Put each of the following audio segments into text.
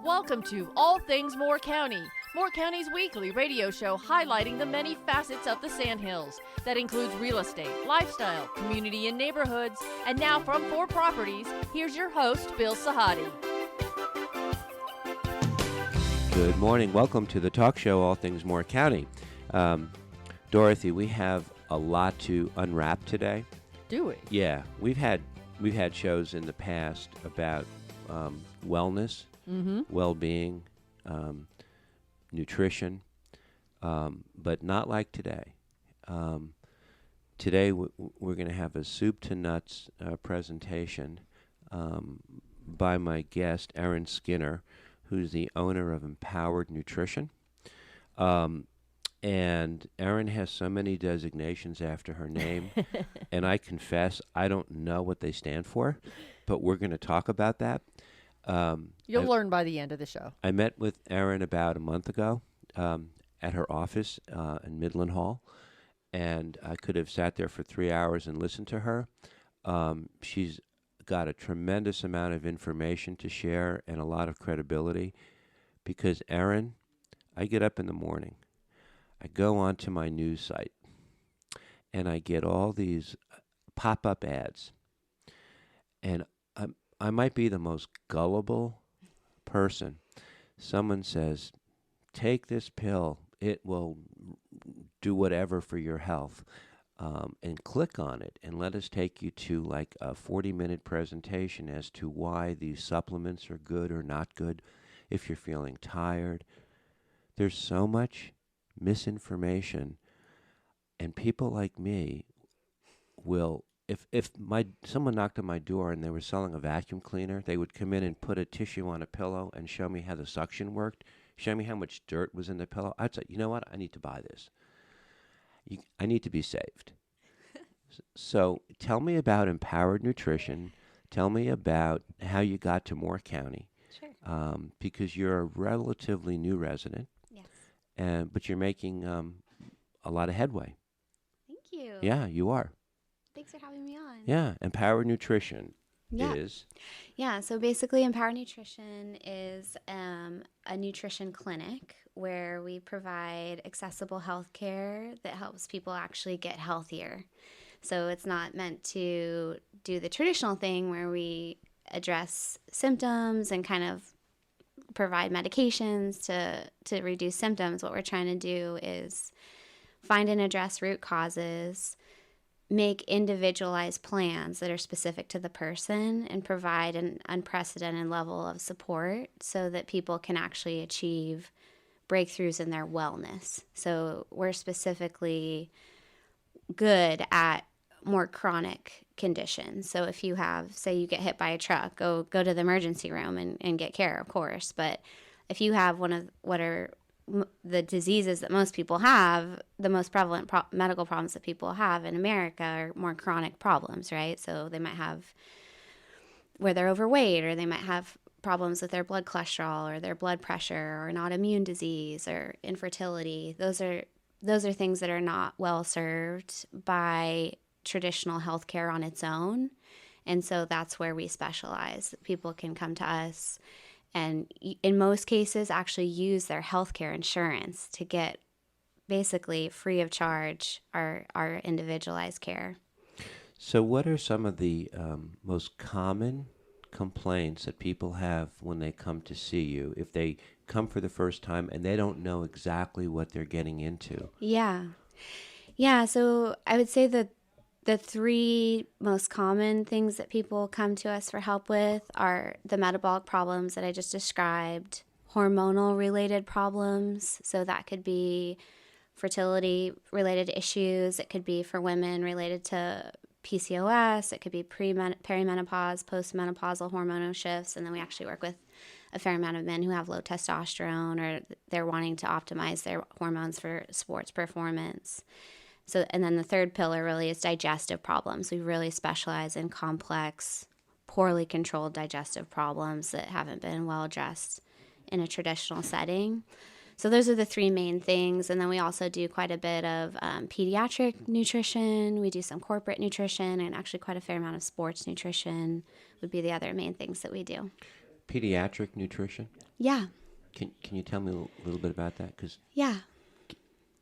Welcome to All Things Moore County, Moore County's weekly radio show highlighting the many facets of the Sandhills. That includes real estate, lifestyle, community and neighborhoods. And now from 4 Properties, here's your host, Bill Sahadi. Good morning. Welcome to the talk show, All Things Moore County. Dorothy, we have a lot to unwrap today. Do we? Yeah, we've had shows in the past about wellness, well-being, nutrition, but not like today. Today we're going to have a soup to nuts presentation by my guest, Erin Skinner, who's the owner of Empowered Nutrition. And Erin has so many designations after her name, and I confess I don't know what they stand for, but we're going to talk about that. You'll learn by the end of the show. I met with Erin about a month ago at her office in Midland Hall, and I could have sat there for 3 hours and listened to her. She's got a tremendous amount of information to share and a lot of credibility because, Erin, I get up in the morning, I go onto my news site, and I get all these pop-up ads, and I might be the most gullible person. Someone says, take this pill, it will do whatever for your health, and click on it and let us take you to like a 40-minute presentation as to why these supplements are good or not good if you're feeling tired. There's so much misinformation, and people like me will, if someone knocked on my door and they were selling a vacuum cleaner, they would come in and put a tissue on a pillow and show me how the suction worked, show me how much dirt was in the pillow. I'd say, you know what, I need to buy this. I need to be saved. So tell me about Empowered Nutrition. Tell me about how you got to Moore County. Sure. Because you're a relatively new resident. Yes. But you're making a lot of headway. Thank you. Yeah, you are. Thanks for having me on. Yeah, Empowered Nutrition Yeah. is. Yeah, so basically Empowered Nutrition is a nutrition clinic where we provide accessible health care that helps people actually get healthier. So it's not meant to do the traditional thing where we address symptoms and kind of provide medications to reduce symptoms. What we're trying to do is find and address root causes, make individualized plans that are specific to the person, and provide an unprecedented level of support so that people can actually achieve breakthroughs in their wellness. So we're specifically good at more chronic conditions. So if you have, say you get hit by a truck, go to the emergency room and get care, of course. But if you have one of what are the diseases that most people have, the most prevalent medical problems that people have in America are more chronic problems, right? So they might have where they're overweight, or they might have problems with their blood cholesterol or their blood pressure, or an autoimmune disease or infertility. Those are things that are not well served by traditional healthcare on its own. And so that's where we specialize. People can come to us and in most cases actually use their healthcare insurance to get basically free of charge our individualized care. So what are some of the most common complaints that people have when they come to see you, if they come for the first time and they don't know exactly what they're getting into? Yeah, so I would say that the 3 most common things that people come to us for help with are the metabolic problems that I just described, hormonal related problems. So that could be fertility related issues. It could be for women related to PCOS. It could be perimenopause, postmenopausal hormonal shifts. And then we actually work with a fair amount of men who have low testosterone, or they're wanting to optimize their hormones for sports performance. So, and then the third pillar really is digestive problems. We really specialize in complex, poorly controlled digestive problems that haven't been well addressed in a traditional setting. So those are the 3 main things. And then we also do quite a bit of pediatric nutrition. We do some corporate nutrition, and actually quite a fair amount of sports nutrition would be the other main things that we do. Pediatric Nutrition. Yeah. Can you tell me a little bit about that? Yeah.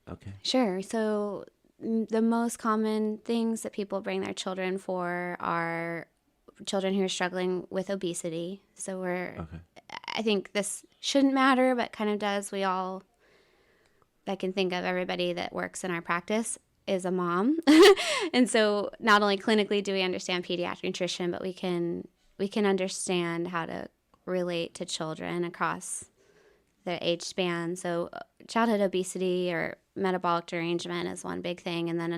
Okay. Sure. So the most common things that people bring their children for are children who are struggling with obesity. So I think this shouldn't matter, but kind of does. I can think of everybody that works in our practice is a mom. And so not only clinically do we understand pediatric nutrition, but we can understand how to relate to children across the age span. So childhood obesity or metabolic derangement is one big thing. And then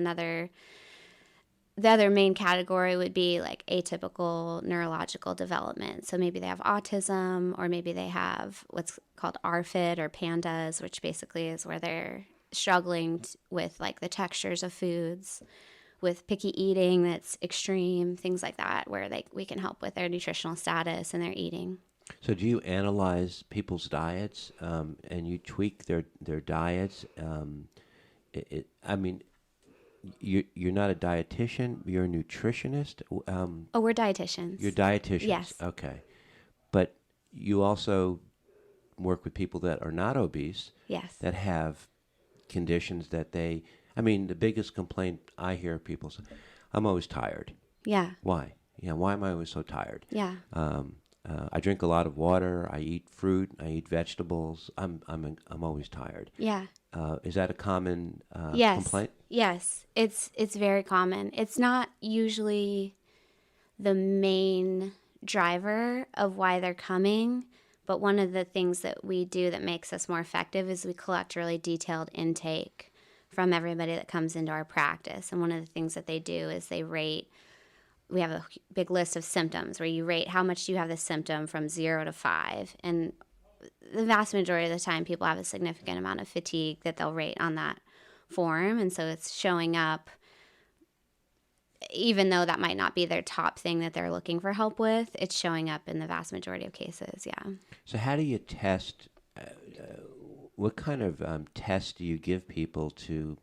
the other main category would be like atypical neurological development. So maybe they have autism, or maybe they have what's called ARFID or PANDAS, which basically is where they're struggling with like the textures of foods, with picky eating that's extreme, things like that, where we can help with their nutritional status and their eating. So do you analyze people's diets and you tweak their diets? I mean, you're not a dietitian. You're a nutritionist. We're dietitians. You're dietitians. Yes. Okay, but you also work with people that are not obese. Yes. That have conditions that they. I mean, the biggest complaint I hear people say, "I'm always tired." Yeah. Why? Why am I always so tired? Yeah. I drink a lot of water. I eat fruit. I eat vegetables. I'm always tired. Yeah. Is that a common complaint? Yes, it's very common. It's not usually the main driver of why they're coming, but one of the things that we do that makes us more effective is we collect really detailed intake from everybody that comes into our practice. And one of the things that they do is they rate. We have a big list of symptoms where you rate how much do you have the symptom from 0 to 5. And the vast majority of the time, people have a significant amount of fatigue that they'll rate on that form. And so it's showing up, even though that might not be their top thing that they're looking for help with, it's showing up in the vast majority of cases, yeah. So how do you test, what kind of tests do you give people to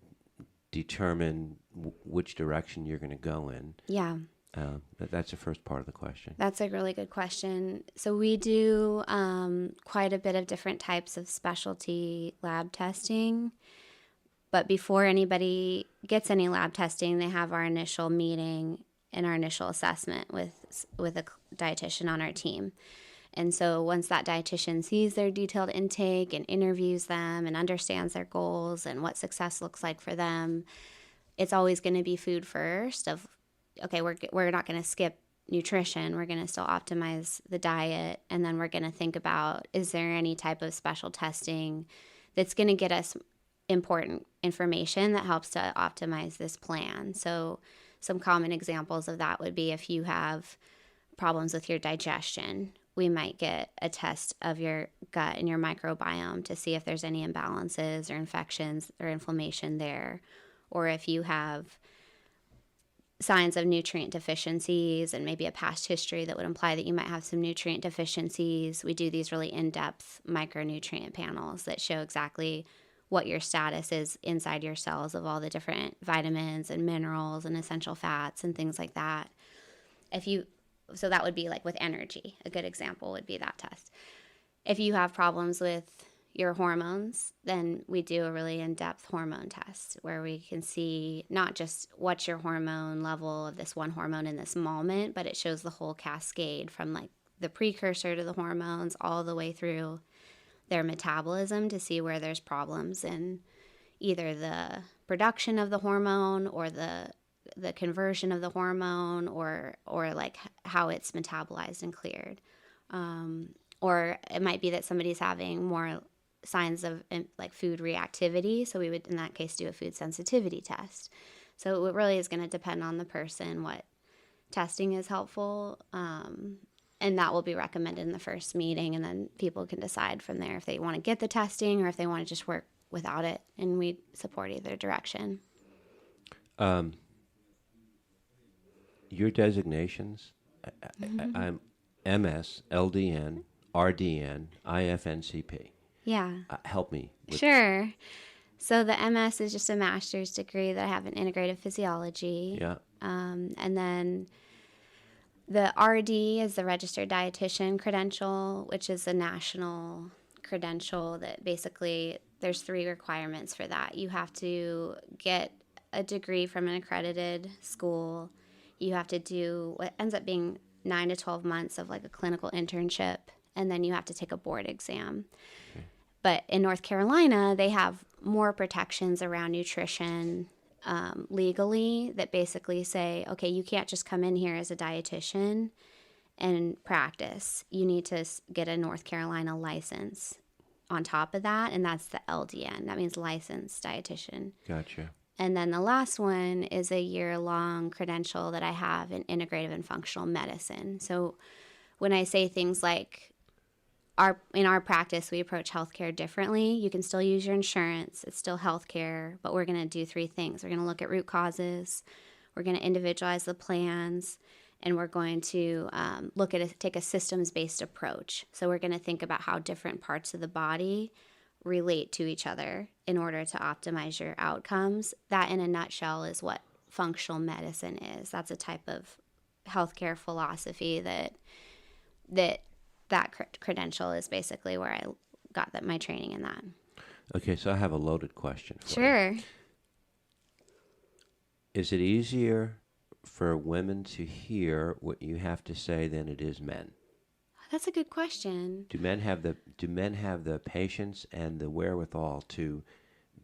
determine which direction you're going to go in? Yeah. That's the first part of the question. That's a really good question. So we do quite a bit of different types of specialty lab testing. But before anybody gets any lab testing, they have our initial meeting and our initial assessment with a dietitian on our team. And so once that dietitian sees their detailed intake and interviews them and understands their goals and what success looks like for them, it's always going to be food first of, okay, we're not going to skip nutrition. We're going to still optimize the diet. And then we're going to think about, is there any type of special testing that's going to get us important information that helps to optimize this plan? So some common examples of that would be if you have problems with your digestion, we might get a test of your gut and your microbiome to see if there's any imbalances or infections or inflammation there. Or if you have signs of nutrient deficiencies and maybe a past history that would imply that you might have some nutrient deficiencies, we do these really in-depth micronutrient panels that show exactly what your status is inside your cells of all the different vitamins and minerals and essential fats and things like that. So that would be like with energy. A good example would be that test. If you have problems with your hormones, then we do a really in-depth hormone test where we can see not just what's your hormone level of this one hormone in this moment, but it shows the whole cascade from like the precursor to the hormones all the way through their metabolism to see where there's problems in either the production of the hormone or the conversion of the hormone or like how it's metabolized and cleared. Or it might be that somebody's having more signs of like food reactivity. So we would, in that case, do a food sensitivity test. So it really is going to depend on the person what testing is helpful. And that will be recommended in the first meeting. And then people can decide from there if they want to get the testing or if they want to just work without it. And we support either direction. Your designations, I'm MS, LDN, RDN, IFNCP. Yeah. Help me. Sure. So the MS is just a master's degree that I have in integrative physiology. Yeah. And then The RD is the Registered Dietitian credential, which is a national credential that basically there's 3 requirements for that. You have to get a degree from an accredited school. You have to do what ends up being 9 to 12 months of like a clinical internship, and then you have to take a board exam. Okay. But in North Carolina, they have more protections around nutrition legally that basically say, okay, you can't just come in here as a dietitian and practice. You need to get a North Carolina license on top of that, and that's the LDN. That means licensed dietitian. Gotcha. And then the last one is a year-long credential that I have in integrative and functional medicine. So when I say things like, in our practice, we approach healthcare differently. You can still use your insurance. It's still healthcare, but we're going to do 3 things. We're going to look at root causes. We're going to individualize the plans, and we're going to take a systems-based approach. So we're going to think about how different parts of the body relate to each other in order to optimize your outcomes. That, in a nutshell, is what functional medicine is. That's a type of healthcare philosophy that credential is basically where I got my training in that. Okay, so I have a loaded question for you. Sure. Is it easier for women to hear what you have to say than it is men? That's a good question. Do men have the patience and the wherewithal to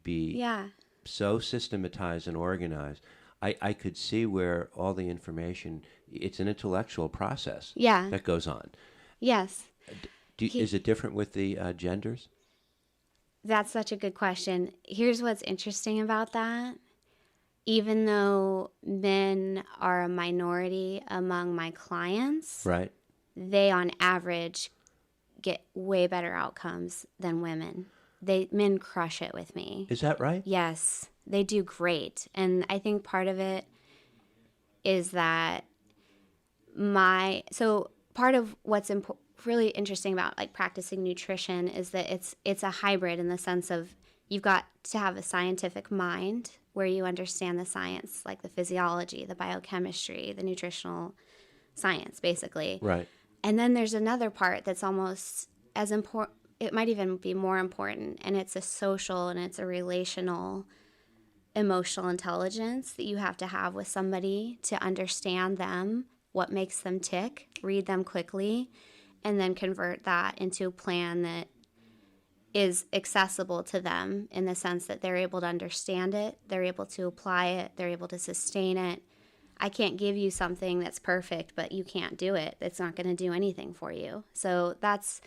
be so systematized and organized? I could see where all the information, it's an intellectual process that goes on. Yes. Is it different with the genders? That's such a good question. Here's what's interesting about that. Even though men are a minority among my clients, right, they on average get way better outcomes than women. Men crush it with me. Is that right? Yes, they do great. And I think part of it is that part of what's really interesting about like practicing nutrition is that it's a hybrid in the sense of you've got to have a scientific mind where you understand the science, like the physiology, the biochemistry, the nutritional science, basically. Right. And then there's another part that's almost as important, it might even be more important, and it's a social and it's a relational, emotional intelligence that you have to have with somebody to understand them, what makes them tick, read them quickly, and then convert that into a plan that is accessible to them in the sense that they're able to understand it, they're able to apply it, they're able to sustain it. I can't give you something that's perfect, but you can't do it. It's not going to do anything for you. So that's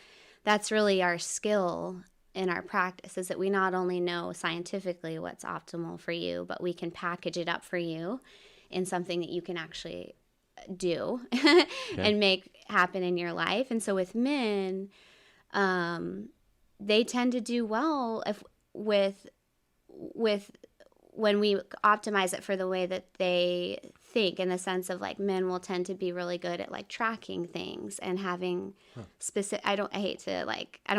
really our skill in our practice, is that we not only know scientifically what's optimal for you, but we can package it up for you in something that you can actually do and make happen in your life. And so with men, they tend to do well with when we optimize it for the way that they think, in the sense of like men will tend to be really good at like tracking things and having specific, I don't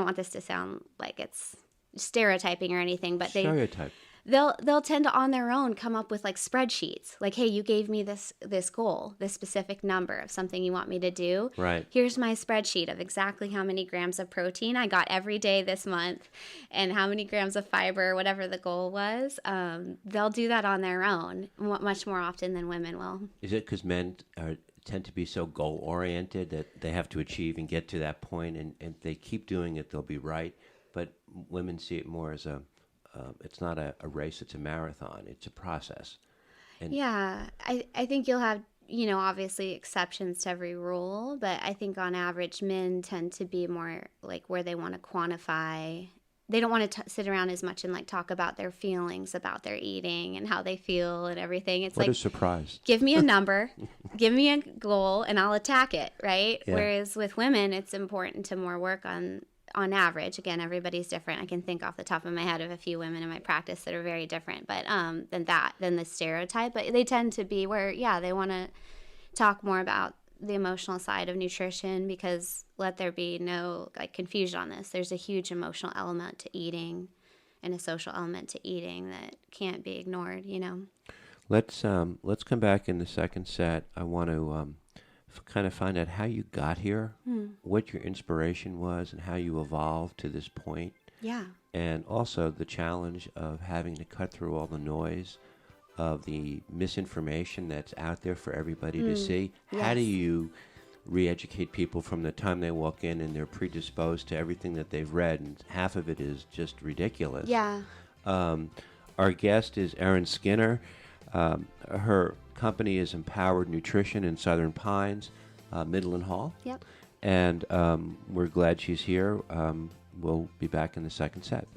want this to sound like it's stereotyping or anything, but they'll tend to on their own come up with like spreadsheets, like, hey, you gave me this goal, this specific number of something you want me to do. Right. Here's my spreadsheet of exactly how many grams of protein I got every day this month and how many grams of fiber, whatever the goal was. They'll do that on their own much more often than women will. Is it because men tend to be so goal-oriented that they have to achieve and get to that point, and if they keep doing it, they'll be right? But women see it more as it's not a race, it's a marathon. It's a process. And I think you'll have, obviously exceptions to every rule, but I think on average men tend to be more like where they want to quantify. They don't want to sit around as much and like talk about their feelings about their eating and how they feel and everything. It's what a surprise. Give me a number, give me a goal, and I'll attack it, right? Yeah. Whereas with women, it's important to more work on average. Again, everybody's different. I can think off the top of my head of a few women in my practice that are very different, but than the stereotype. But they tend to be where, they want to talk more about the emotional side of nutrition, because let there be no like confusion on this. There's a huge emotional element to eating and a social element to eating that can't be ignored, Let's come back in the second set. I want to kind of find out how you got here, what your inspiration was, and how you evolved to this point. Yeah. And also the challenge of having to cut through all the noise of the misinformation that's out there for everybody to see. How do Yes. you re-educate people from the time they walk in and they're predisposed to everything that they've read, and half of it is just ridiculous? Yeah. Our guest is Erin Skinner. Her company is Empowered Nutrition in Southern Pines, Midland Hall. Yep. And we're glad she's here. We'll be back in the second set.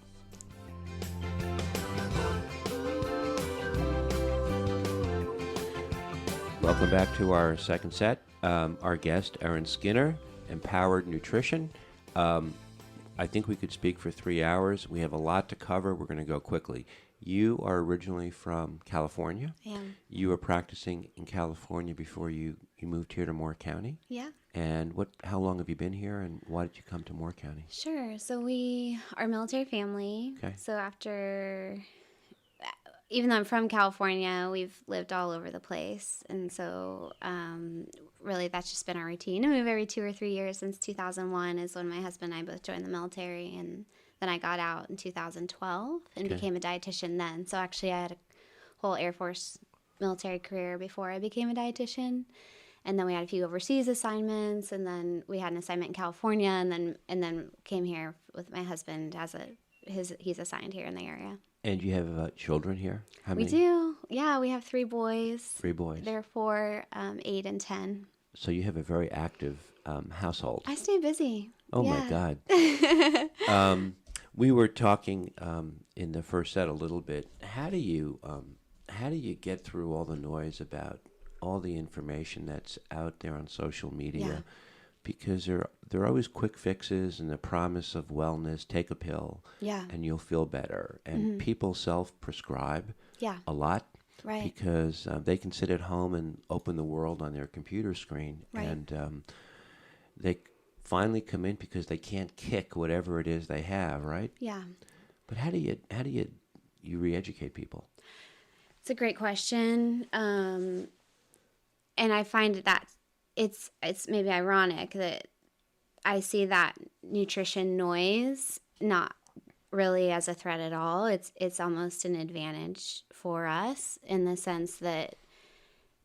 Welcome back to our second set. Our guest, Erin Skinner, Empowered Nutrition. I think we could speak for 3 hours. We have a lot to cover. We're going to go quickly. You are originally from California. I am. You were practicing in California before you moved here to Moore County. Yeah. And how long have you been here, and why did you come to Moore County? Sure. So we are a military family. Okay. So even though I'm from California, we've lived all over the place. And so really that's just been our routine. And we move every 2 or 3 years. Since 2001 is when my husband and I both joined the military. And then I got out in 2012 and became a dietitian then. So actually I had a whole Air Force military career before I became a dietitian. And then we had a few overseas assignments, and then we had an assignment in California, and then came here with my husband he's assigned here in the area. And you have children here? How many? We do. Yeah, we have 3 boys. 3 boys. They're 4, 8, and 10. So you have a very active household. I stay busy. Oh, yeah. my God. We were talking in the first set a little bit. How do you get through all the noise about all the information that's out there on social media? Yeah. Because there are always quick fixes and the promise of wellness. Take a pill, Yeah. and you'll feel better. And people self-prescribe Yeah. a lot, Right. because they can sit at home and open the world on their computer screen, Right. and they finally come in because they can't kick whatever it is they have, right? Yeah. But how do you re-educate people? It's a great question. And I find that it's maybe ironic that I see that nutrition noise not really as a threat at all. It's almost an advantage for us in the sense that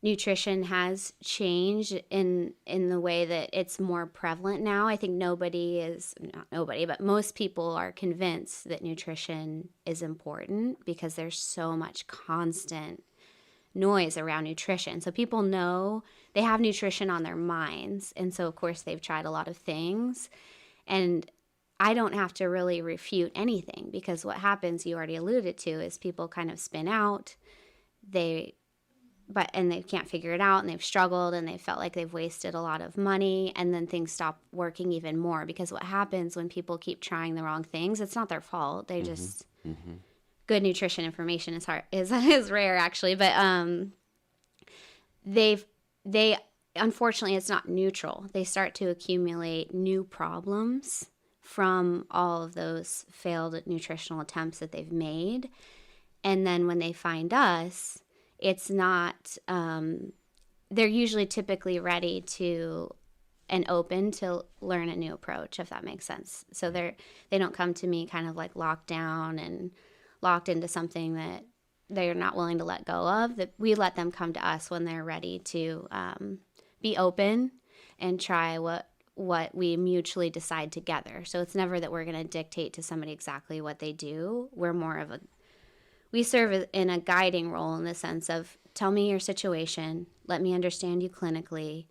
nutrition has changed in the way that it's more prevalent now. I think but most people are convinced that nutrition is important because there's so much constant noise around nutrition. So people know they have nutrition on their minds. And so, of course, they've tried a lot of things. And I don't have to really refute anything, because what happens, you already alluded to, is people kind of spin out. They can't figure it out, and they've struggled, and they felt like they've wasted a lot of money, and then things stop working even more. Because what happens when people keep trying the wrong things, it's not their fault. They just... Good nutrition information is rare, actually, but they unfortunately, it's not neutral. They start to accumulate new problems from all of those failed nutritional attempts that they've made. And then when they find us, it's not they're usually typically ready to and open to learn a new approach, if that makes sense. So they don't come to me kind of like locked down and locked into something that they're not willing to let go of. That we let them come to us when they're ready to be open and try what we mutually decide together. So it's never that we're going to dictate to somebody exactly what they do. We serve in a guiding role in the sense of, tell me your situation, let me understand you clinically,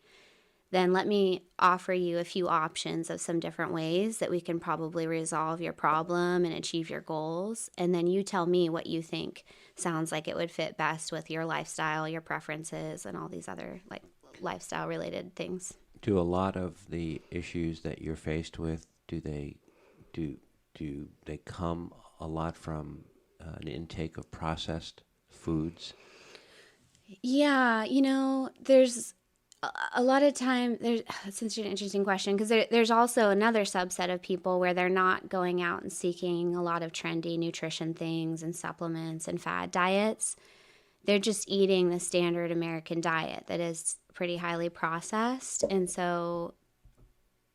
then let me offer you a few options of some different ways that we can probably resolve your problem and achieve your goals. And then you tell me what you think sounds like it would fit best with your lifestyle, your preferences, and all these other like lifestyle related things. Do a lot of the issues that you're faced with, do they come a lot from an intake of processed foods? Yeah, there's a lot of time, it's an interesting question, because there's also another subset of people where they're not going out and seeking a lot of trendy nutrition things and supplements and fad diets. they're just eating the standard American diet that is pretty highly processed. And so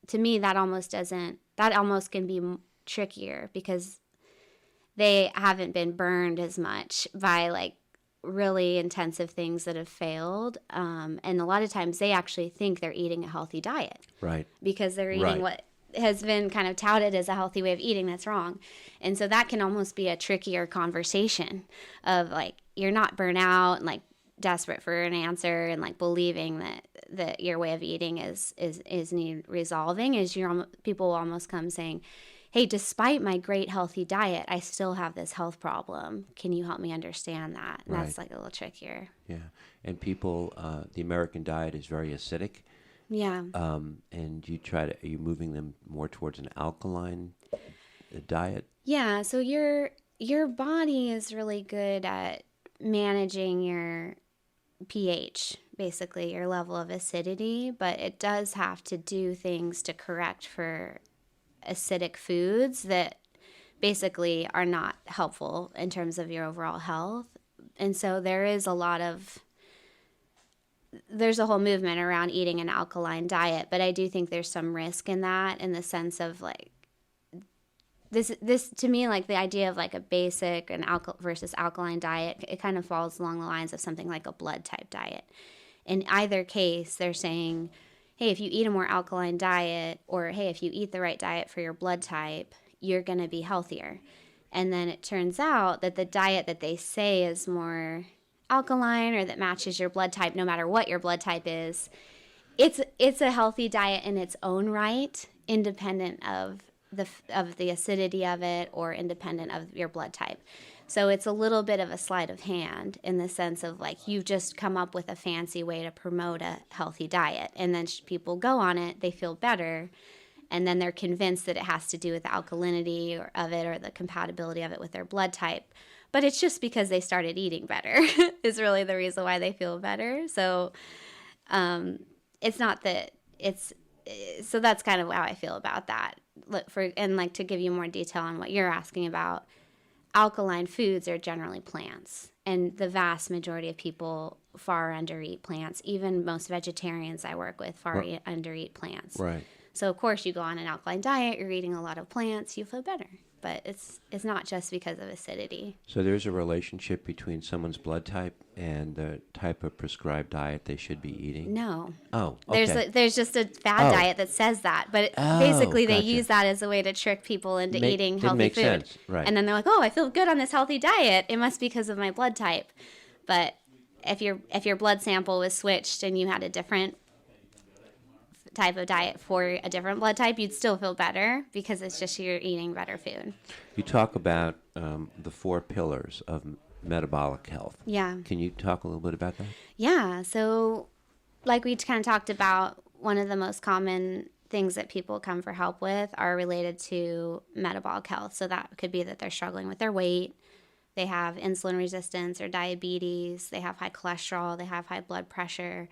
to me, that almost can be trickier because they haven't been burned as much by like really intensive things that have failed. And a lot of times they actually think they're eating a healthy diet. Right. Because they're eating what has been kind of touted as a healthy way of eating that's wrong. And so that can almost be a trickier conversation of like, you're not burnt out and like desperate for an answer and like believing that your way of eating is need resolving, is people will almost come saying, hey, despite my great healthy diet, I still have this health problem. Can you help me understand that? And that's like a little trickier. Yeah. And people, the American diet is very acidic. Yeah. And are you moving them more towards an alkaline diet? Yeah. So your body is really good at managing your pH, basically your level of acidity, but it does have to do things to correct for acidic foods that basically are not helpful in terms of your overall health. And so there's a whole movement around eating an alkaline diet, but I do think there's some risk in that, in the sense of like this to me, like the idea of like a basic and versus alkaline diet, it kind of falls along the lines of something like a blood type diet. In either case, they're saying, hey, if you eat a more alkaline diet, or hey, if you eat the right diet for your blood type, you're going to be healthier. And then it turns out that the diet that they say is more alkaline or that matches your blood type, no matter what your blood type is, it's a healthy diet in its own right, independent of the acidity of it or independent of your blood type. So it's a little bit of a sleight of hand, in the sense of like, you've just come up with a fancy way to promote a healthy diet, and then people go on it, they feel better, and then they're convinced that it has to do with the alkalinity of it or the compatibility of it with their blood type. But it's just because they started eating better is really the reason why they feel better. So it's not that it's – so that's kind of how I feel about that. And like to give you more detail on what you're asking about, alkaline foods are generally plants. And the vast majority of people far undereat plants. Even most vegetarians I work with far undereat plants. Right. So, of course, you go on an alkaline diet, you're eating a lot of plants, you feel better. But it's not just because of acidity. So there's a relationship between someone's blood type and the type of prescribed diet they should be eating? No. Oh, okay. There's just a fad diet that says that. But basically they use that as a way to trick people into eating healthy food. Sense. Right. And then they're like, oh, I feel good on this healthy diet. It must be because of my blood type. But if your blood sample was switched and you had a different type of diet for a different blood type, you'd still feel better because it's just you're eating better food. You talk about the 4 pillars of metabolic health. Yeah. Can you talk a little bit about that? Yeah. So like we kind of talked about, one of the most common things that people come for help with are related to metabolic health. So that could be that they're struggling with their weight, they have insulin resistance or diabetes, they have high cholesterol, they have high blood pressure,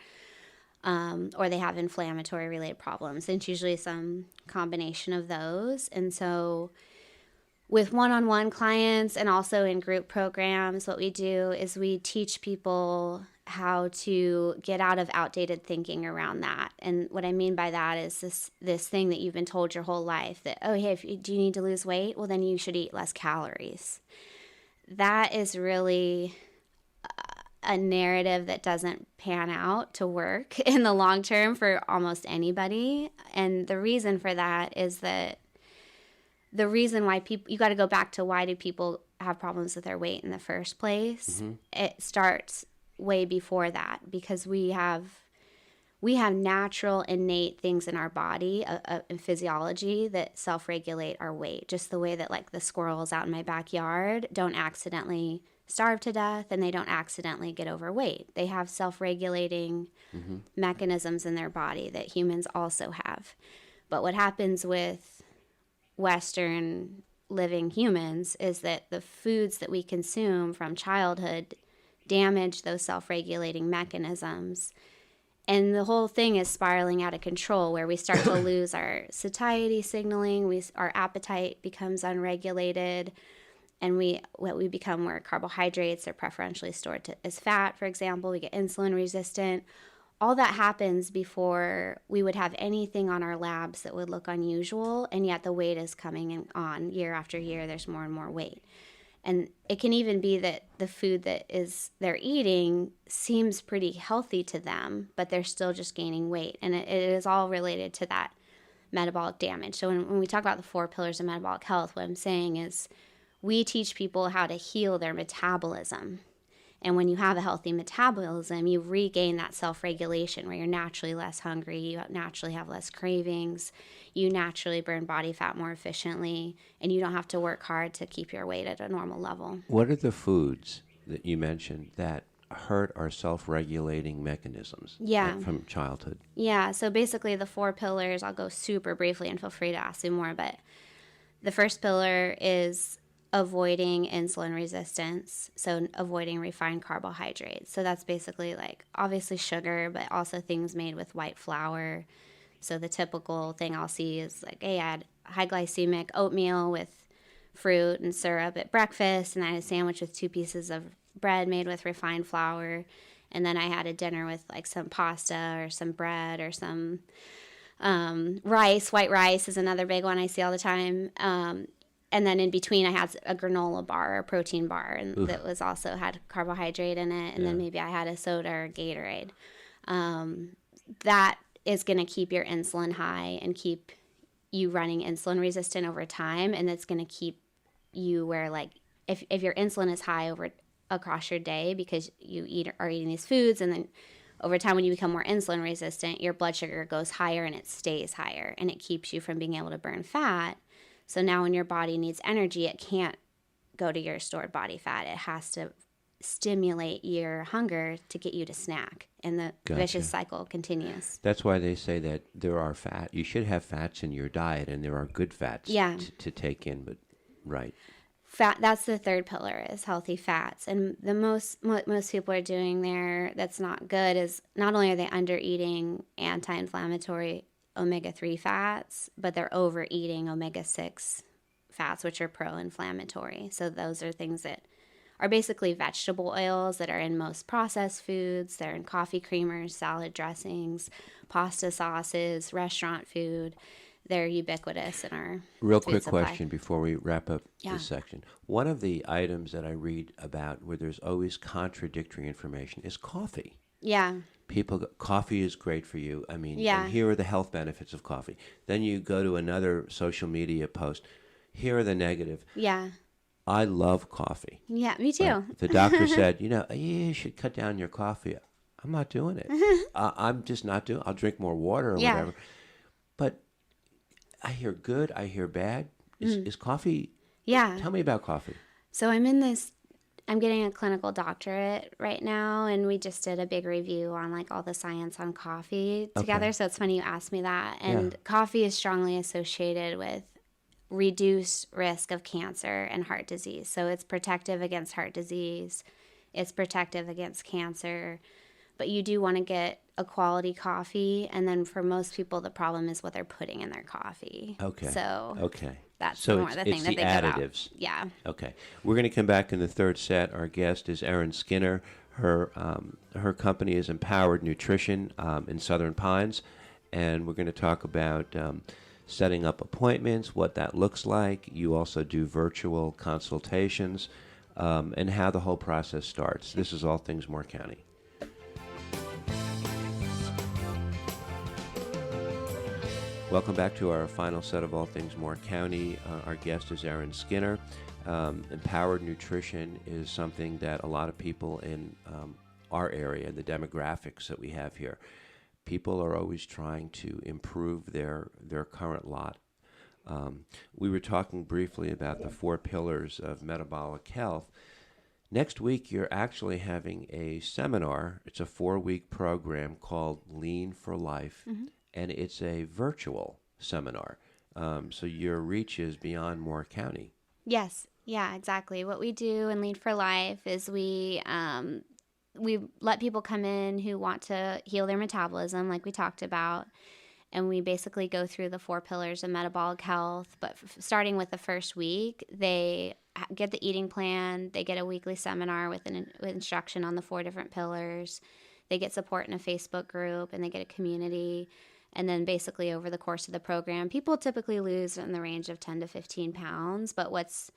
or they have inflammatory related problems. And it's usually some combination of those. And so with one-on-one clients and also in group programs, what we do is we teach people how to get out of outdated thinking around that. And what I mean by that is this thing that you've been told your whole life that, oh, hey, do you need to lose weight? Well, then you should eat less calories. That is really a narrative that doesn't pan out to work in the long term for almost anybody. And the reason for that is that the reason why you got to go back to why do people have problems with their weight in the first place? Mm-hmm. It starts way before that, because we have natural innate things in our body and physiology that self-regulate our weight, just the way that like the squirrels out in my backyard don't accidentally starve to death and they don't accidentally get overweight. They have self-regulating mechanisms in their body that humans also have. But what happens with Western living humans is that the foods that we consume from childhood damage those self-regulating mechanisms. And the whole thing is spiraling out of control, where we start to lose our satiety signaling, our appetite becomes unregulated, and what we become more carbohydrates are preferentially stored as fat, for example. We get insulin resistant. All that happens before we would have anything on our labs that would look unusual, and yet the weight is coming on year after year. There's more and more weight. And it can even be that the food they're eating seems pretty healthy to them, but they're still just gaining weight. And it is all related to that metabolic damage. So when we talk about the 4 pillars of metabolic health, what I'm saying is we teach people how to heal their metabolism. And when you have a healthy metabolism, you regain that self-regulation where you're naturally less hungry, you naturally have less cravings, you naturally burn body fat more efficiently, and you don't have to work hard to keep your weight at a normal level. What are the foods that you mentioned that hurt our self-regulating mechanisms from childhood? Yeah, so basically the 4 pillars, I'll go super briefly and feel free to ask me more, but the first pillar is avoiding insulin resistance, so avoiding refined carbohydrates. So that's basically like obviously sugar, but also things made with white flour. So the typical thing I'll see is like, hey, I had high glycemic oatmeal with fruit and syrup at breakfast, and I had a sandwich with 2 pieces of bread made with refined flour, and then I had a dinner with like some pasta or some bread or some rice. White rice is another big one I see all the time. And then in between, I had a granola bar, a protein bar, and that was also had carbohydrate in it. And then maybe I had a soda or Gatorade. That is going to keep your insulin high and keep you running insulin resistant over time. And that's going to keep you where, like, if your insulin is high across your day because you are eating these foods, and then over time when you become more insulin resistant, your blood sugar goes higher and it stays higher, and it keeps you from being able to burn fat. So now when your body needs energy, it can't go to your stored body fat. It has to stimulate your hunger to get you to snack. And the vicious cycle continues. That's why they say that there are you should have fats in your diet, and there are good fats to take in. But fat, that's the third pillar, is healthy fats. And what most people are doing there that's not good is not only are they under eating anti-inflammatory omega-3 fats, but they're overeating omega-6 fats, which are pro-inflammatory. So those are things that are basically vegetable oils that are in most processed foods. They're in coffee creamers, salad dressings, pasta sauces, restaurant food. They're ubiquitous in our Real food quick supply. question before we wrap up this section. One of the items that I read about where there's always contradictory information is coffee. Yeah. People go, coffee is great for you. I mean, and here are the health benefits of coffee. Then you go to another social media post. Here are the negative. Yeah. I love coffee. Yeah, me too. Right? The doctor said, you should cut down your coffee. I'm not doing it. I'm just not doing it. I'll drink more water or whatever. But I hear good. I hear bad. Is coffee? Yeah. Tell me about coffee. So I'm getting a clinical doctorate right now, and we just did a big review on like all the science on coffee together. Okay. So it's funny you asked me that. And coffee is strongly associated with reduced risk of cancer and heart disease. So it's protective against heart disease. It's protective against cancer. But you do want to get a quality coffee. And then for most people, the problem is what they're putting in their coffee. Okay. So that's so more the thing to think additives. About. Yeah. Okay. We're going to come back in the third set. Our guest is Erin Skinner. Her company is Empowered Nutrition in Southern Pines. And we're going to talk about setting up appointments, what that looks like. You also do virtual consultations, and how the whole process starts. This is All Things Moore County. Welcome back to our final set of All Things Moore County. Our guest is Erin Skinner. Empowered Nutrition is something that a lot of people in our area, the demographics that we have here, people are always trying to improve their current lot. We were talking briefly about the 4 pillars of metabolic health. Next week, you're actually having a seminar. It's a 4-week program called Lean for Life, and it's a virtual seminar. So your reach is beyond Moore County. Yes. Yeah, exactly. What we do in Lean for Life is we let people come in who want to heal their metabolism, like we talked about, And we basically go through the 4 pillars of metabolic health. But starting with the first week, they get the eating plan. They get a weekly seminar with instruction on the 4 different pillars. They get support in a Facebook group, and they get a community. And then basically over the course of the program, people typically lose in the range of 10 to 15 pounds. But what's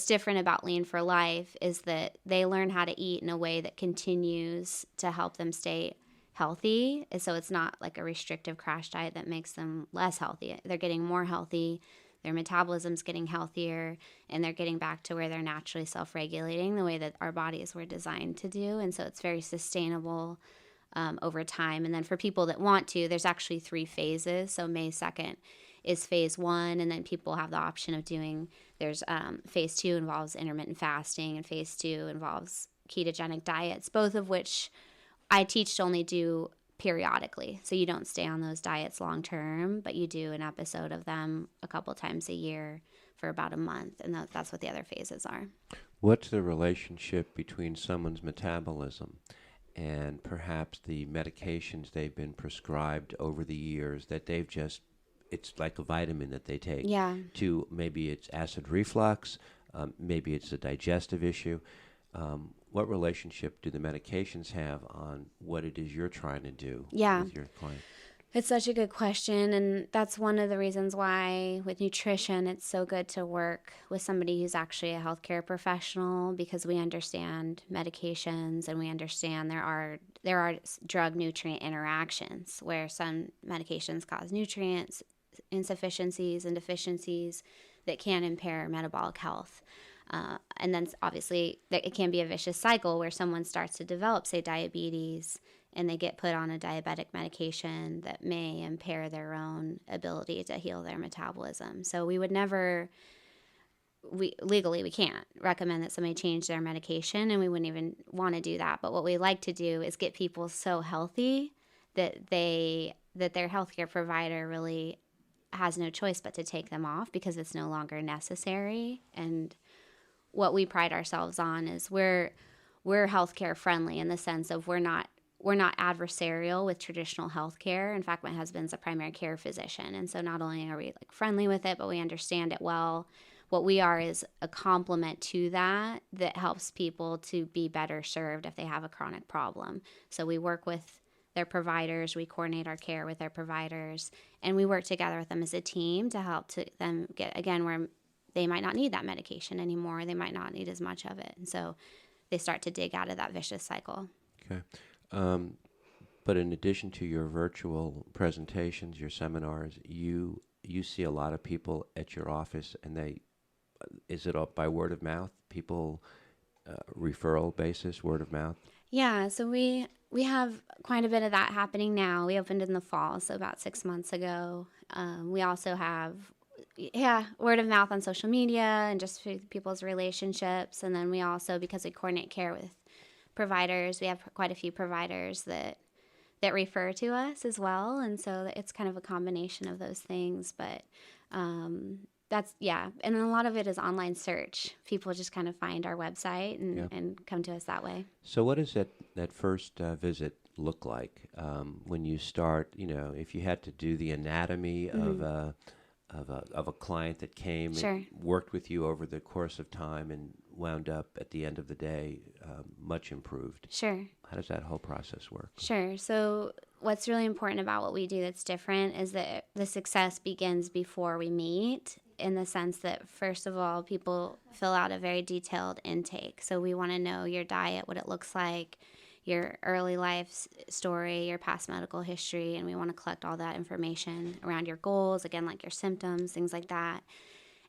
different about Lean for Life is that they learn how to eat in a way that continues to help them stay healthy. And so it's not like a restrictive crash diet that makes them less healthy. They're getting more healthy, their metabolism's getting healthier, and they're getting back to where they're naturally self-regulating the way that our bodies were designed to do. And so it's very sustainable over time. And then for people that want to, there's actually 3 phases. So May 2nd is phase 1, and then people have the option of doing, there's phase 2 involves intermittent fasting, and phase 2 involves ketogenic diets, both of which I teach to only do periodically. So you don't stay on those diets long term, but you do an episode of them a couple times a year for about a month. And that's what the other phases are. What's the relationship between someone's metabolism and perhaps the medications they've been prescribed over the years that they've just, it's like a vitamin that they take, Yeah. to maybe it's acid reflux, maybe it's a digestive issue. What relationship do the medications have on what it is you're trying to do with your client? It's such a good question, and that's one of the reasons why with nutrition it's so good to work with somebody who's actually a healthcare professional, because we understand medications and we understand there are drug-nutrient interactions where some medications cause nutrients insufficiencies and deficiencies that can impair metabolic health. And then obviously it can be a vicious cycle where someone starts to develop, say, diabetes, and they get put on a diabetic medication that may impair their own ability to heal their metabolism. So we would never, legally we can't recommend that somebody change their medication, and we wouldn't even want to do that. But what we like to do is get people so healthy that their healthcare provider really has no choice but to take them off because it's no longer necessary. And what we pride ourselves on is we're healthcare friendly in the sense of we're not adversarial with traditional healthcare. In fact, my husband's a primary care physician, and so not only are we friendly with it, but we understand it well. What we are is a complement to that helps people to be better served if they have a chronic problem. So we work with their providers, we coordinate our care with their providers, and we work together with them as a team to help them get, again, where they might not need that medication anymore. They might not need as much of it. And so they start to dig out of that vicious cycle. Okay. But in addition to your virtual presentations, your seminars, you see a lot of people at your office, and is it all by word of mouth? People, referral basis, word of mouth? Yeah, so we have quite a bit of that happening now. We opened in the fall, so about 6 months ago. We also have, word of mouth on social media and just people's relationships. And then we also, because we coordinate care with providers, we have quite a few providers that refer to us as well. And so it's kind of a combination of those things. But that's, and then a lot of it is online search. People just kind of find our website and come to us that way. So what does that first visit look like when you start? If you had to do the anatomy of a client that came and worked with you over the course of time and wound up at the end of the day much improved. Sure. How does that whole process work? Sure. So what's really important about what we do that's different is that the success begins before we meet, in the sense that, first of all, people fill out a very detailed intake. So we want to know your diet, what it looks like, your early life story, your past medical history, and we want to collect all that information around your goals, again, like your symptoms, things like that.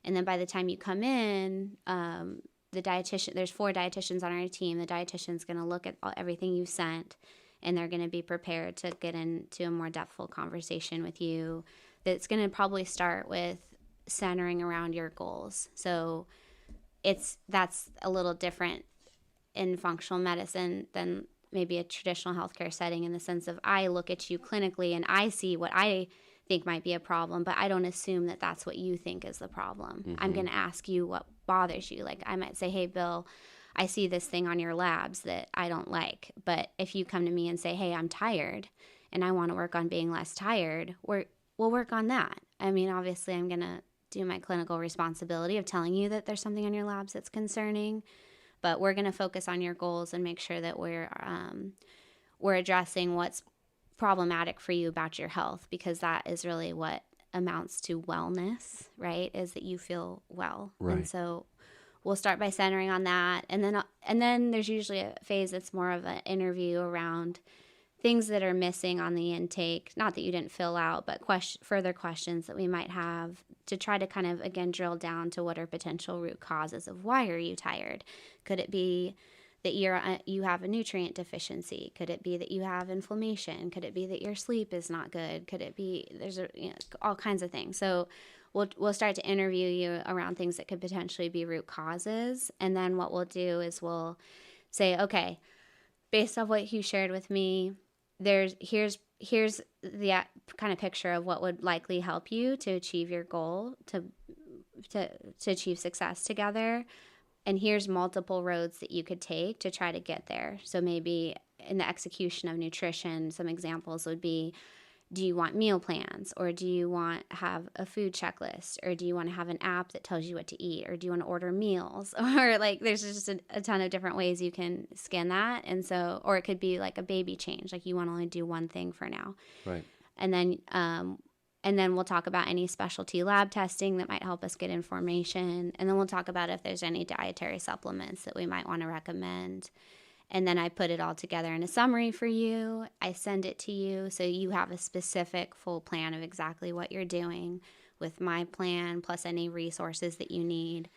And then by the time you come in, the dietitian, there's 4 dietitians on our team. The dietitian's going to look at everything you sent, and they're going to be prepared to get into a more depthful conversation with you. That's going to probably start with centering around your goals. So that's a little different in functional medicine than maybe a traditional healthcare setting, in the sense of I look at you clinically and I see what I think might be a problem, but I don't assume that that's what you think is the problem. Mm-hmm. I'm going to ask you what bothers you. Like I might say, hey, Bill, I see this thing on your labs that I don't like. But if you come to me and say, hey, I'm tired and I want to work on being less tired, we'll work on that. I mean, obviously I'm going to do my clinical responsibility of telling you that there's something on your labs that's concerning, but we're going to focus on your goals and make sure that we're addressing what's problematic for you about your health, because that is really what amounts to wellness, right? Is that you feel well. Right. And so we'll start by centering on that. And then there's usually a phase that's more of an interview around things that are missing on the intake, not that you didn't fill out, but further questions that we might have to try to kind of, again, drill down to what are potential root causes of why are you tired? Could it be that you have a nutrient deficiency? Could it be that you have inflammation? Could it be that your sleep is not good? Could it be there's all kinds of things. So we'll start to interview you around things that could potentially be root causes, and then what we'll do is we'll say, okay, based on what you shared with me, here's the kind of picture of what would likely help you to achieve your goal, to achieve success together. And here's multiple roads that you could take to try to get there. So maybe in the execution of nutrition, some examples would be, do you want meal plans, or do you want to have a food checklist, or do you want to have an app that tells you what to eat, or do you want to order meals, or like there's just a ton of different ways you can skin that. And so, or it could be like a baby change, like you want to only do one thing for now. Right. And then we'll talk about any specialty lab testing that might help us get information. And then we'll talk about if there's any dietary supplements that we might want to recommend. And then I put it all together in a summary for you. I send it to you so you have a specific full plan of exactly what you're doing with my plan, plus any resources that you need.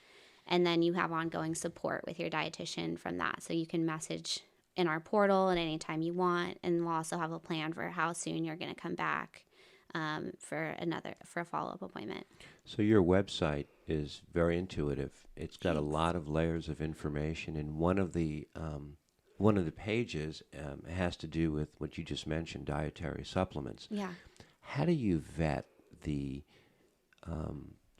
And then you have ongoing support with your dietitian from that. So you can message in our portal at any time you want. And we'll also have a plan for how soon you're going to come back for a follow-up appointment. So your website is very intuitive. It's got a lot of layers of information, and one of the pages has to do with what you just mentioned, dietary supplements. Yeah. How do you vet the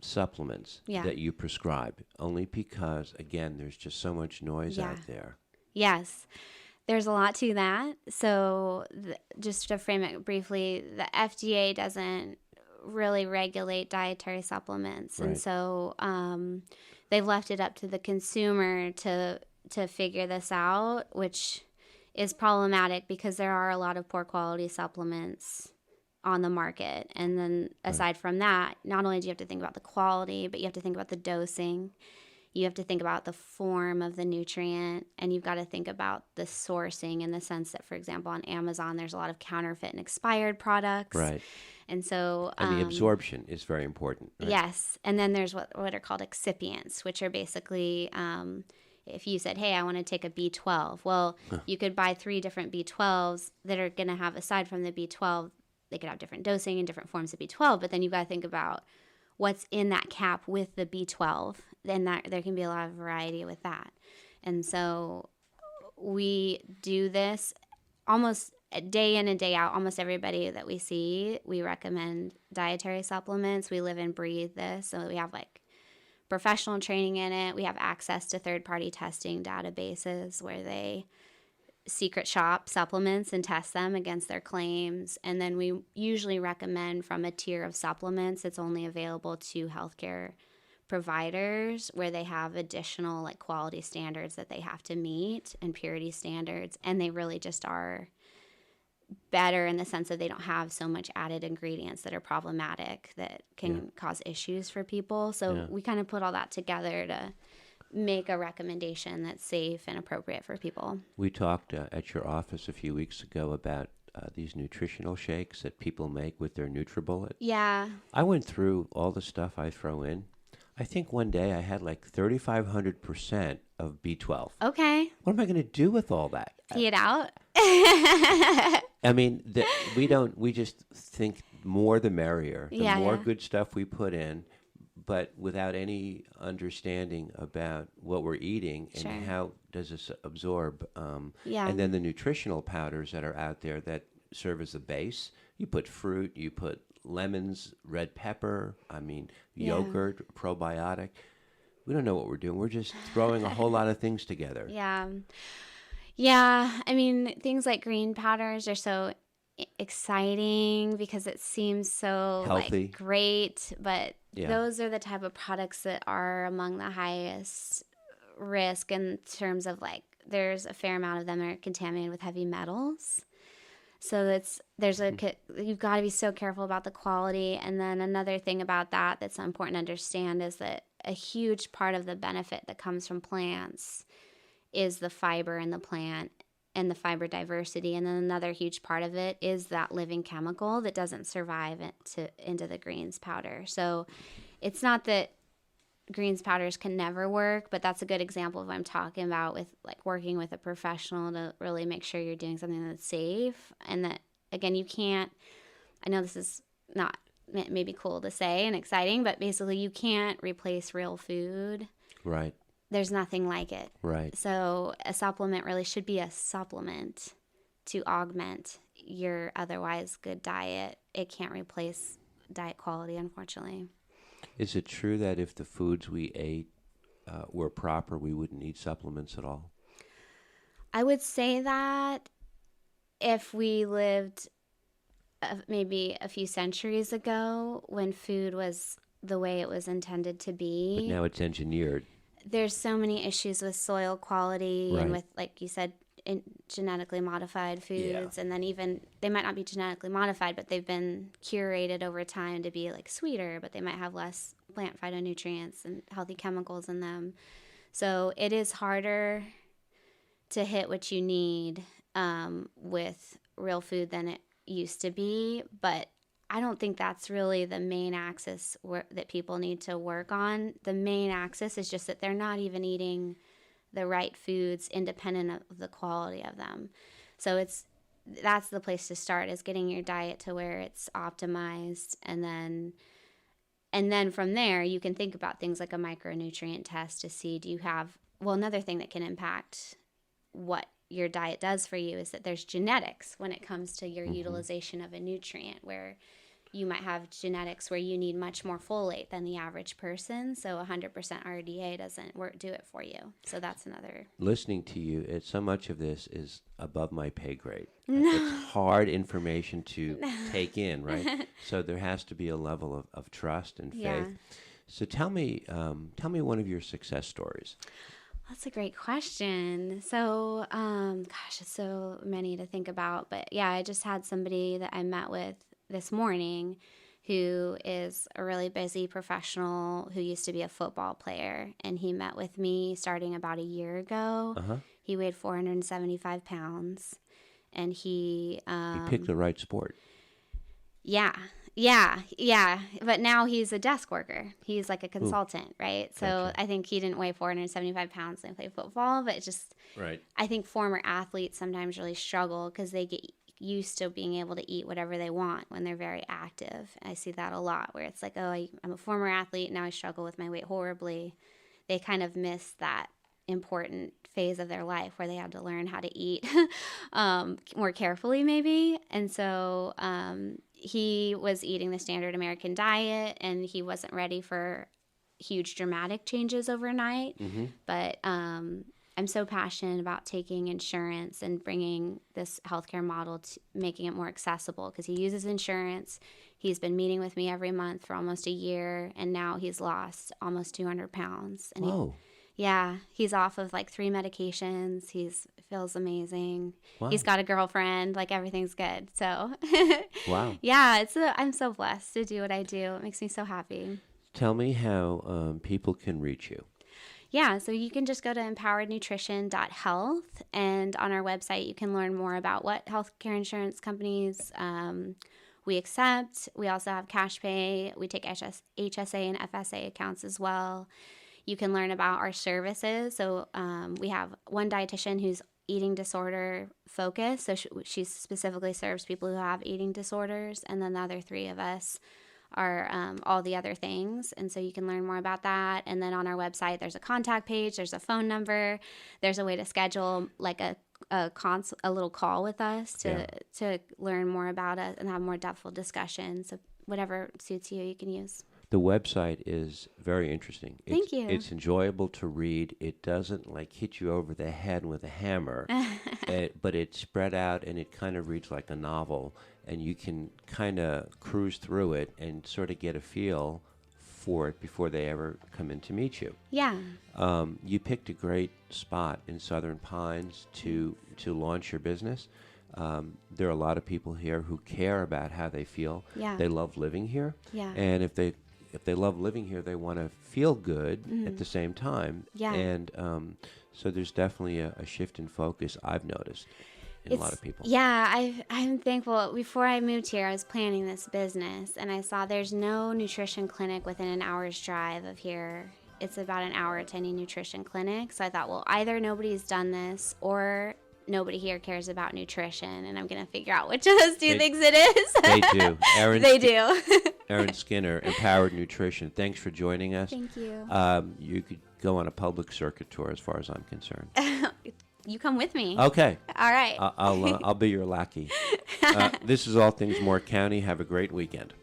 supplements that you prescribe? Only because, again, there's just so much noise out there. Yes. There's a lot to that. So just to frame it briefly, the FDA doesn't really regulate dietary supplements. Right. And so they've left it up to the consumer to figure this out, which is problematic because there are a lot of poor quality supplements on the market. And then aside from that, not only do you have to think about the quality, but you have to think about the dosing. You have to think about the form of the nutrient, and you've got to think about the sourcing in the sense that, for example, on Amazon, there's a lot of counterfeit and expired products. Right. And so... And the absorption is very important. Right? Yes. And then there's what are called excipients, which are basically... if you said, hey, I want to take a B12, well, you could buy 3 different B12s that are going to have, aside from the B12, they could have different dosing and different forms of B12, but then you've got to think about what's in that cap with the B12, then there can be a lot of variety with that. And so we do this almost day in and day out. Almost everybody that we see, we recommend dietary supplements. We live and breathe this. So we have like professional training in it. We have access to third-party testing databases where they secret shop supplements and test them against their claims. And then we usually recommend from a tier of supplements that's only available to healthcare providers, where they have additional like quality standards that they have to meet and purity standards. And they really just are better in the sense that they don't have so much added ingredients that are problematic that can cause issues for people. So we kind of put all that together to make a recommendation that's safe and appropriate for people. We talked at your office a few weeks ago about these nutritional shakes that people make with their NutriBullet. Yeah. I went through all the stuff I throw in. I think one day I had like 3,500% of B12. Okay. What am I going to do with all that? Pee it out? I mean, we just think more the merrier. The more good stuff we put in, but without any understanding about what we're eating and how does this absorb. And then the nutritional powders that are out there that serve as the base. You put fruit, you put lemons, red pepper, yogurt, probiotic. We don't know what we're doing. We're just throwing a whole lot of things together. Yeah. I mean, things like green powders are so exciting because it seems so Healthy. like great, but Yeah. those are the type of products that are among the highest risk in terms of like there's a fair amount of them are contaminated with heavy metals. So you've got to be so careful about the quality. And then another thing about that's important to understand is that a huge part of the benefit that comes from plants is the fiber in the plant and the fiber diversity. And then another huge part of it is that living chemical that doesn't survive into the greens powder. So it's not that greens powders can never work, but that's a good example of what I'm talking about with like working with a professional to really make sure you're doing something that's safe. And that, again, I know this is not maybe cool to say and exciting, but basically you can't replace real food. Right. There's nothing like it. Right. So a supplement really should be a supplement to augment your otherwise good diet. It can't replace diet quality, unfortunately. Is it true that if the foods we ate were proper, we wouldn't need supplements at all? I would say that if we lived maybe a few centuries ago when food was the way it was intended to be. But now it's engineered. There's so many issues with soil quality and Right. with, like you said, genetically modified foods. Yeah. And then even they might not be genetically modified, but they've been curated over time to be like sweeter, but they might have less plant phytonutrients and healthy chemicals in them. So it is harder to hit what you need with real food than it used to be. But I don't think that's really the main axis that people need to work on. The main axis is just that they're not even eating the right foods independent of the quality of them. So that's the place to start, is getting your diet to where it's optimized, and then from there you can think about things like a micronutrient test to see, do you have, well, another thing that can impact what your diet does for you is that there's genetics when it comes to your utilization of a nutrient, where you might have genetics where you need much more folate than the average person. So 100% RDA doesn't do it for you. So that's another. Listening to you, so much of this is above my pay grade. It's hard information to take in, right? So there has to be a level of trust and faith. Yeah. So tell me one of your success stories. That's a great question. So, gosh, it's so many to think about. But yeah, I just had somebody that I met with this morning who is a really busy professional who used to be a football player. And he met with me starting about a year ago. Uh-huh. He weighed 475 pounds. And he picked the right sport. Yeah. But now he's a desk worker. He's like a consultant, right? So Gotcha. I think he didn't weigh 475 pounds when he played football, but Right. I think former athletes sometimes really struggle because they get used to being able to eat whatever they want when they're very active. I see that a lot, where it's like, oh, I'm a former athlete, now I struggle with my weight horribly. They kind of miss that important phase of their life where they had to learn how to eat more carefully maybe. And so he was eating the standard American diet, and he wasn't ready for huge dramatic changes overnight. Mm-hmm. But I'm so passionate about taking insurance and bringing this healthcare model to making it more accessible, because he uses insurance. He's been meeting with me every month for almost a year, and now he's lost almost 200 pounds. And Whoa. he's off of like 3 medications. Feels amazing. Wow. He's got a girlfriend. Like, everything's good. So Wow. yeah, I'm so blessed to do what I do. It makes me so happy. Tell me how people can reach you. Yeah, so you can just go to empowerednutrition.health, and on our website you can learn more about what healthcare insurance companies we accept. We also have cash pay. We take HSA and FSA accounts as well. You can learn about our services. So we have one dietitian who's eating disorder focused. So she specifically serves people who have eating disorders. And then the other 3 of us are all the other things. And so you can learn more about that. And then on our website, there's a contact page. There's a phone number. There's a way to schedule like a little call with us to learn more about us and have more depthful discussion. So whatever suits you, you can use. The website is very interesting. Thank you. It's enjoyable to read. It doesn't like hit you over the head with a hammer, but it's spread out and it kind of reads like a novel, and you can kind of cruise through it and sort of get a feel for it before they ever come in to meet you. Yeah. You picked a great spot in Southern Pines to launch your business. There are a lot of people here who care about how they feel. Yeah. They love living here. Yeah. And if they love living here, they want to feel good at the same time. Yeah. And so there's definitely a shift in focus I've noticed in a lot of people. Yeah, I'm thankful. Before I moved here, I was planning this business, and I saw there's no nutrition clinic within an hour's drive of here. It's about an hour to any nutrition clinic. So I thought, well, either nobody's done this or nobody here cares about nutrition, and I'm going to figure out which of those two things it is. They do. They do. Erin Skinner, Empowered Nutrition. Thanks for joining us. Thank you. You could go on a public circuit tour as far as I'm concerned. You come with me. Okay. All right. I'll be your lackey. This is All Things Moore County. Have a great weekend.